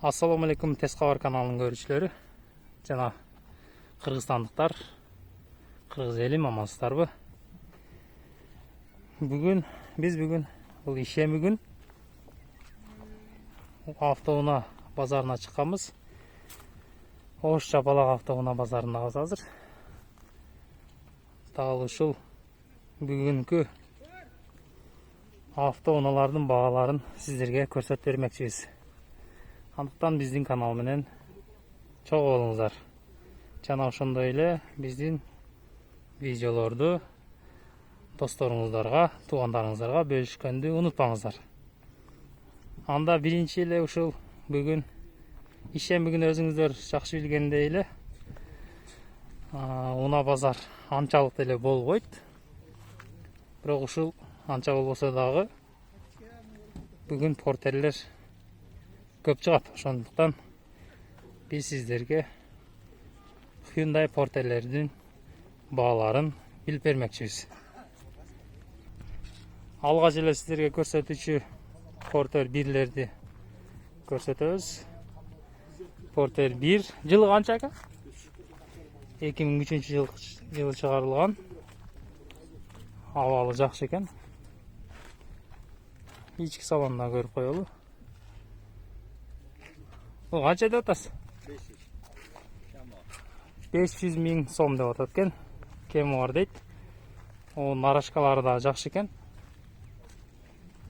Assalamu alaikum Tez Xabar kanalının görüşleri. Жана Kırgızstandықтар, Kırgız elим amansыздарбы? Biz bugün бұл ишемби күн автоунаа базарына чыкканбыз. Ош Жапалак автоунаа базарындабыз азыр. Дагы ушул бүгүнкү автоунаалардын бааларын сиздерге көрсөтүп бермекчибиз. Андыктан биздин канал менен чогуу болуңуздар. Жана ошондой эле биздин видеолорду досторуңуздарга, туугандарыңыздарга бөлүшкөндү унутпаңыздар. Анда биринчи эле ушул бүгүн ишемби күнү өзүңүздөр жакшы билгендей эле унаа базар анчалык деле болбойт. Бирок ушул анча болбосо дагы бүгүн портерлер көп чыгат. Ошондуктан биз сиздерге Hyundai портерлердин бааларын билип бермекчибиз. Алгач эле сиздерге көрсөтүүчү портер 1лерди көрсөтөбүз. Портер 1 жылы канча экен? 2003-жылы чыгарылган. Абалы жакшы экен. Ички салонда көрүп коелу. Бул канча деп атасыз? 500 миң сом деп атат экен. Кеми бар дейт. О нарашкалары да жакшы экен.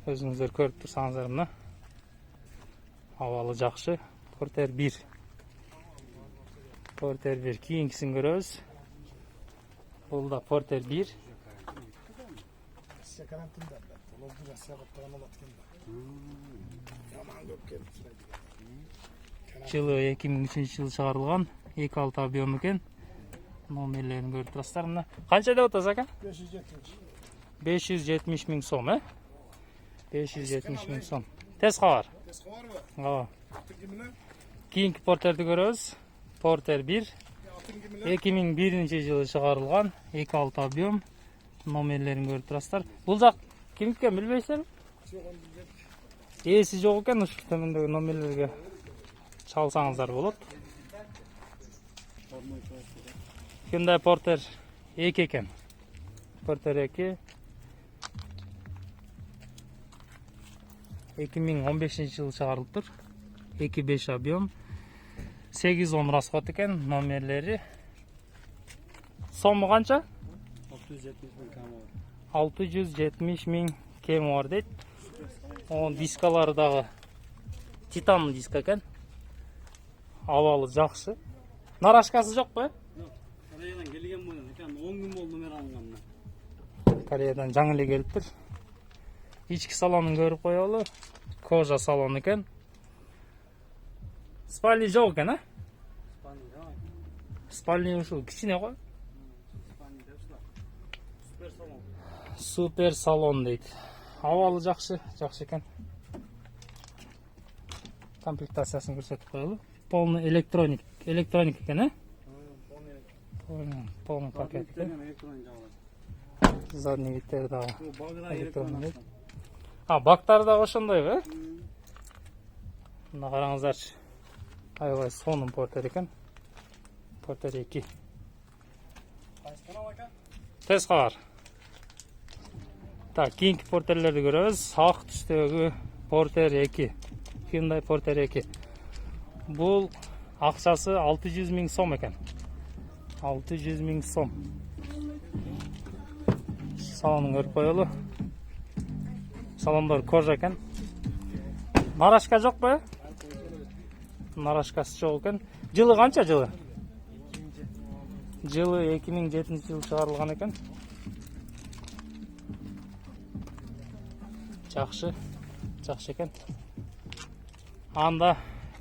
Өзүңүздөр көрүп турсаңыздар мына. Абалы жакшы. Портер 1. Портер 1 кийинкисин көрөбүз. Бул да Портер 1. Жылы 2003-жылы чыгарылган 2.6 объем экен. Номерлерин көрүп турасыздар мына. Канча деп атасыз ака? 570 миң сом, 570 миң сом. Тез Xabar. Tez Xabarбы? Ооба. Кийинки портерди көрөбүз. Портер 1. 2001-жылы чыгарылган 2.6 объем. Номерлерин көрүп турасыздар. Бул жак кимдики экен билбейсиздерби? Ээси жок экен, ушул төмөндөгү номерлерге чалсаңыздар болот. Hyundai Porter 2 экен. Porter 2 2015-жылы чыгарылыптыр. 2.5 объем. 810 расход экен, номерлери. Сому канча? 670 миң кеми бар дейт. Onun дискалары дагы титан диск экен. Абалы жакшы. Нарашкасы жокпу? Жок. Кореядан келген болду. Экен 10 күн болду номер алынганына. Кореядан жаңы эле келиптир. Ички салонун көрүп коелу. Кожа салон экен. Спальни жок экен, Спальни жок. Спальни ушул кичине го. Спальни депсилар. Супер салон. Супер салон дейт. Абалы жакшы экен. Комплектациясын көрсөтүп коелу. Полный электроник экен, Полный пакет экен. Задний видтери дагы электроник. Бактары дагы ошондойбу, Мына караңыздарчы. Аябай сонун портер экен. Портер 2. Tez Xabar. Так, кийинки портерлерди көрөбүз. Ак түстөгү Портер 2. Hyundai Porter 2. Бул акчасы 600 миң сом экен. 600 миң сом. Салонун көрүп коелу. Салондор кожа экен. Нарашка жокпу? Нарашкасы жок экен. Жылы канча жылы? Жылы 2007-жылы чыгарылган экен. Жакшы экен. Анда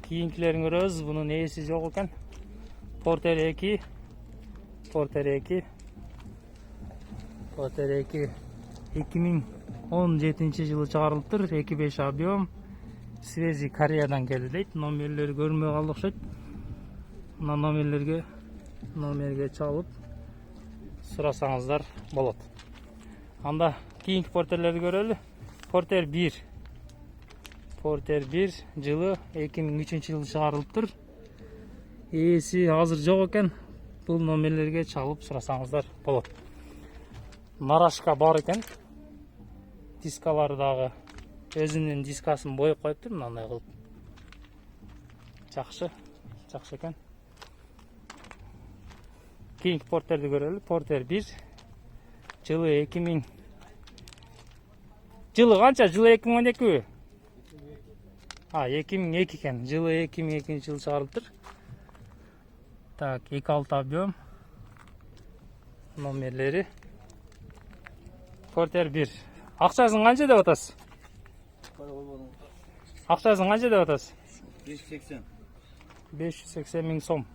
кийинкилерин көрөбүз. Бунун ээси жок экен. Портер 2. Портер 2 2017-жылы чыгарылыптыр. 2.5 объем. Связи Кореядан келди дейт. Номерлери көрүнбөй калды окшойт. Мына номерге чалып сурасаңыздар болот. Анда кийинки портерлерди көрөлү. Портер 1. Porter 1 жылы 2003-жылы чыгарылыптыр. Ээси азыр жок экен. Бул номерлерге чалып сурасаңыздар болот. Нарашка бар экен. Дискалары дагы өзүнүн дискасын боеп коюптур мындай кылып. Жакшы экен. Кийинки портерди көрөлү. Porter 1 жылы 2000. Жылы канча? Жылы 2012. 2002 экен. Жылы 2002-жылы чыгарылыптыр. Так, 2.6 объем. Номерлери. Porter 1. Акчасын канча деп атасыз? Акчасын канча деп атасыз? 580. 580 миң сом.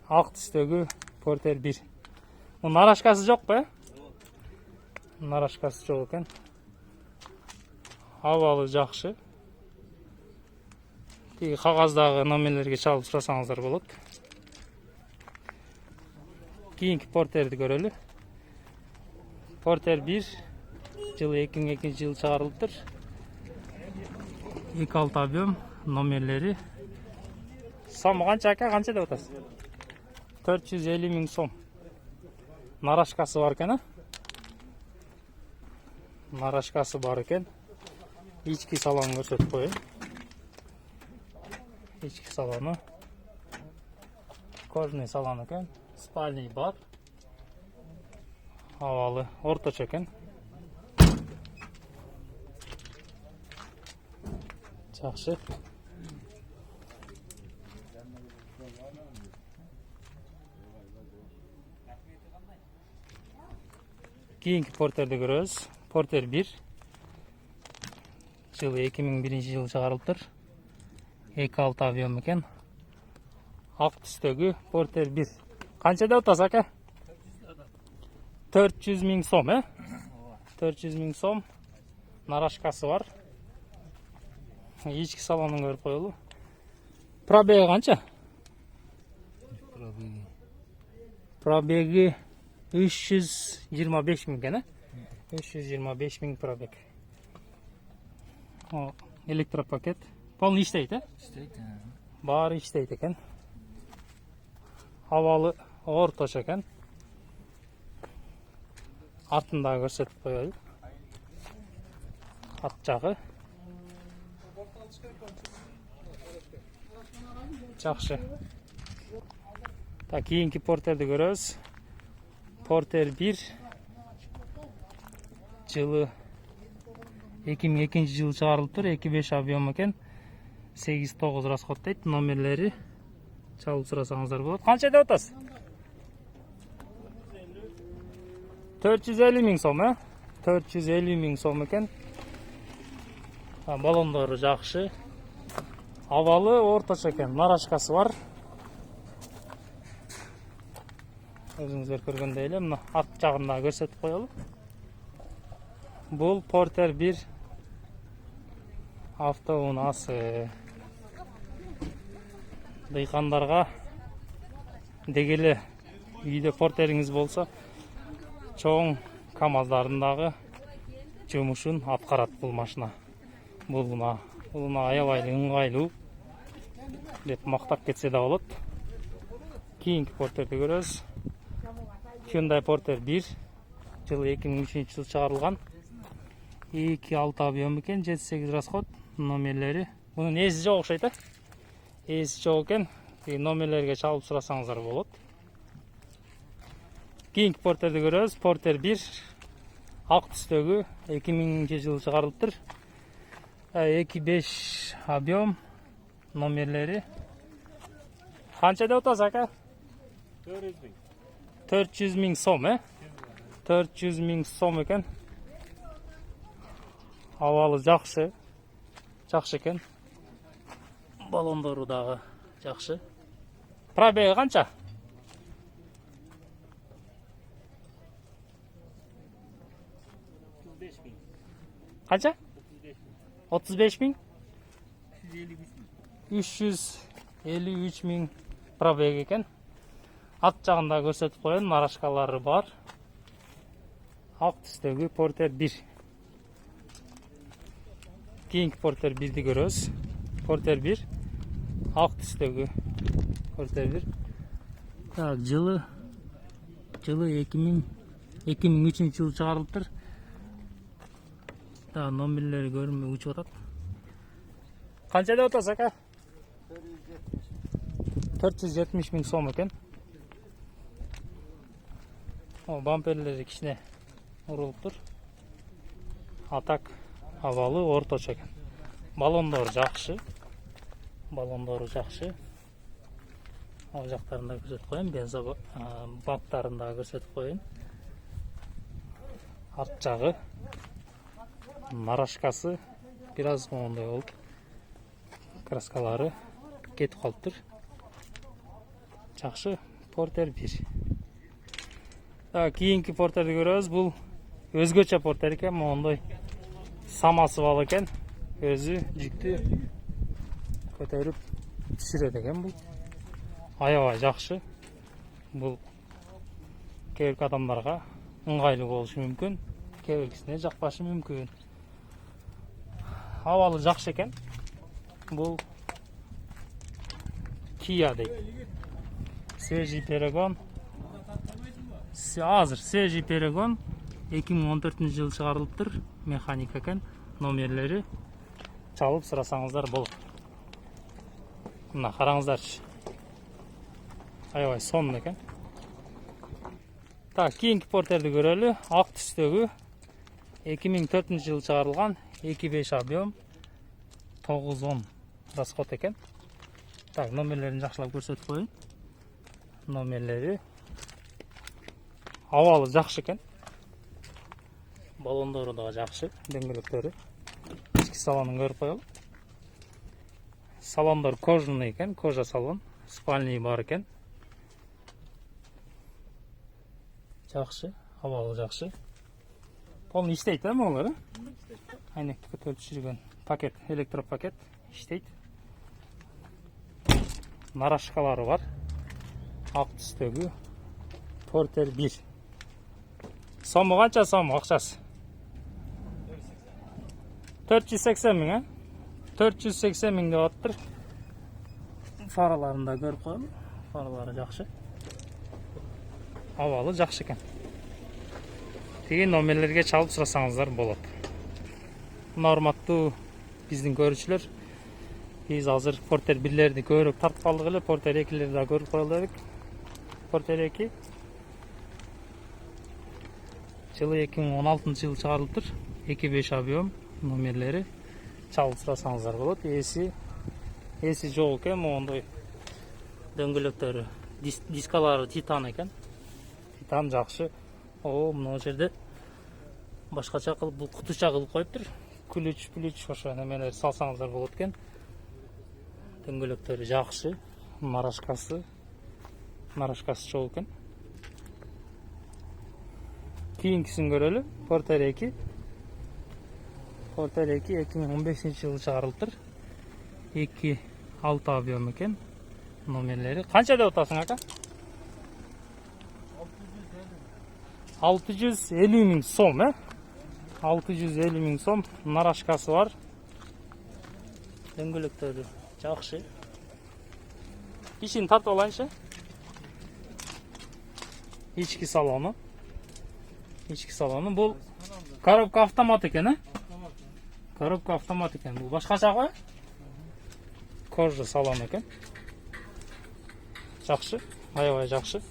Ак түстөгү Porter 1. Мунун нарашкасы жок бе? Нарашкасы жок экен. Абалы жакшы. Тиги кагаздагы номерлерге чалып сурасаңыздар болот. Кийинки портерди көрөлү. Porter 1 жылы 2002-жылы чыгарылыптыр. 2.6 объем номерлери. Сомы канча ака? Канча деп атасыз? 450 миң сом. Нарашкасы бар экен, Нарашкасы бар экен. Ички салонун көрсөтүп коеюн. Ички салону. Кожный салон экен. Спальный бар. Абалы орточо экен. Жакшы. Кийинки портерди көрөбүз. Porter 1 жылы 2001-жылы чыгарылыптыр. 2.6 объем экен. Ак түстөгү Porter 1. Канча деп атасыз ака? 400 миң сом, 400 миң сом. Нарашкасы бар. Ички салонун көрүп коелу. Пробеги канча? Пробеги 325 миң экен, 325 миң пробег. Электропакет. Полный иштейт, İşteydi. Баары иштейт экен. Абалы орточо экен. Артында көрсөтүп коелу. Ат жагы. Жакшы. Так, кийинки портерди көрөбүз. Porter 1 жылы 2002-жылы чыгарылыптыр. 2.5 объем экен. 8.9 расходдойт. Номерлери чалып сурасаңыздар болот. Канча деп атасыз? 450 миң сом, 450 миң сом экен. Балондору жакшы. Абалы орточо экен. Нарашкасы бар. Өзүңүздөр көргөндөй эле мына арт жагында көрсөтүп коелу. Бул Porter 1 автоунаасы. Дыйкандарга дегеле үйдө портериңиз болсо чоң камаздардагы жумушун аткарат бул машина. Булуна аябай ыңгайлуу деп мактап кетсе да болот. Кийинки портерди көрөбүз. Hyundai Porter 1 жылы 2003-жылы чыгарылган. 2.6 объем экен, 7.8 расход. Номерлери. Мунун ээси жок окшойт, Ээси жок экен. Номерлерге чалып сурасаңыздар болот. Кийинки портерди көрөбүз. Porter 1 ак түстөгү 2000-жылы чыгарылыптыр. 2.5 объем номерлери. Канча деп атасыз ака? 400 миң сом, 400 миң сом экен. Абалы жакшы экен. Балондору дагы жакшы. Пробеги канча? Канча? 35 миң? 353 миң пробеги экен. Ат жагында көрсөтүп коеюн, нарашкалары бар. Ак түстөгү Porter 1. кийинки Портер 1'ди көрөбүз. Портер 1 ак түстөгү Портер 1. Так, жылы 2003 жылы чыгарылыптыр. Так, номерлери көрүнбөй учуп атат. Канча деп атасыз ака? 470 миң сом экен. О, бамперлери кичине урулуптур. Атак абалы орточо экен. Балондору жакшы. Ал жактарын да көрсөтүп коеюн, бензо бактарын да көрсөтүп коеюн. Арт жагы, нарашкасы бир аз моундай болуп, краскалары кетип калыптыр. Жакшы, Портер 1. Кийинки Портерди көрөбүз. Бул өзгөчө Портер экен, моундай самасы бар экен. Өзү жүктү көтөрүп түшүрөт экен бул. Аябай жакшы. Бул кээ бир адамдарга ыңгайлуу болушу мүмкүн, кээ бирисине жакпашы мүмкүн. Абалы жакшы экен. Бул Kia дейт. Свежий Перегон. Азыр свежий Перегон 2014 жылы чыгарылыптыр. Механик экен. Номерлери чалып сурасаңыздар болот. Мына караңыздарчы. Аябай сонун экен. Так, кийинки Портерди көрөлү. Ак түстөгү 2004 жылы чыгарылган 2.5 объем 910 расход экен. Так, номерлерин жакшылап көрсөтүп коеюн. Номерлери абалы жакшы экен. Балондору да жакшы, дөңгөлөктөрү. Ички салонун көрүп коелу. Салондор кожаный экен, кожа салон. Спальный бар экен. Жакшы, абалы жакшы. Полный иштейт да моңлар, айнекти көтөрүп түшүргөн пакет, электропакет иштейт. Нарашкалары бар. Ак түстөгү Портер 1. Сому канча сом акчасы? 480 миң, 480 миң деп аттыр. Фараларын да көрүп коелу. Фаралары жакшы. Абалы жакшы экен. Тиги номерлерге чалып сурасаңыздар болот. Урматтуу биздин көрүүчүлөр, биз азыр Портер 1'лерди көрүп тартып калдык эле, Портер 2'лерди да көрүп коелу дедик. Портер 2 жылы 2016 жылы чыгарылыптыр. 2.5 объем номерлери чалып сурасаңыздар болот. Эси жок экен, моундай дөңгөлөктөрү, дискалары титан экен. Титан жакшы. О, мына жерде башкача кылып, бул кутуча кылып коюптур. Ключ ошо немелер салсаңыздар болот экен. Дөңгөлөктөрү жакшы. Нарашкасы чоң экен. Кийинкисин көрөлү. Портер 2. Портер 2 2015 жылы чыгарылыптыр. 2.6 объем экен. Номерлери канча деп атасың ака? 650 миң сом, 650 миң сом. Нарашкасы бар. Дөңгөлөктөрү жакшы. Ишин тартып алайынчы. Ички салону. Бул коробка автомат экен, Коробка автомат экен. Бул башкача го. Кожа салон экен. Жакшы, аябай жакшы.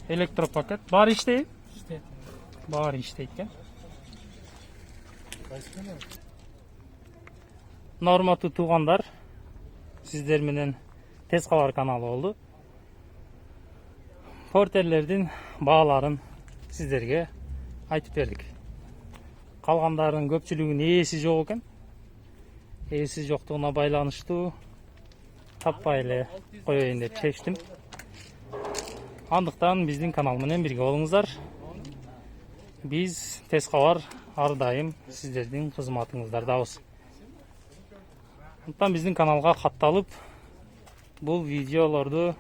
Электропакет бар иштейт. Бар иштейт экен. Урматтуу туугандар, сиздер менен Тез Кабар каналы болду. Портерлердин бааларын сиздерге айтып бердик. Калгандарынын көпчүлүгүнүн ээси жок экен. Ээси жоктугуна байланыштуу таппай эле коеюн деп чечтим. Андыктан биздин канал менен бирге болуңуздар. Биз Тез Кабар ар дайым сиздердин кызматыңыздардабыз. Андыктан биздин каналга катталып, бул видеолорду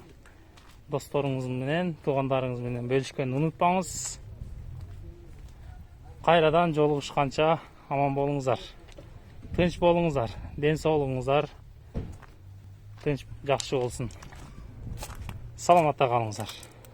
досторуңуз менен, туугандарыңыз менен бөлүшкөнү унутпаңыз. Кайрадан жолугушканча аман болуңуздар. Тынч болуңуздар, ден соолугуңуздар тынч жакшы болсун. Саламатта калыңыздар.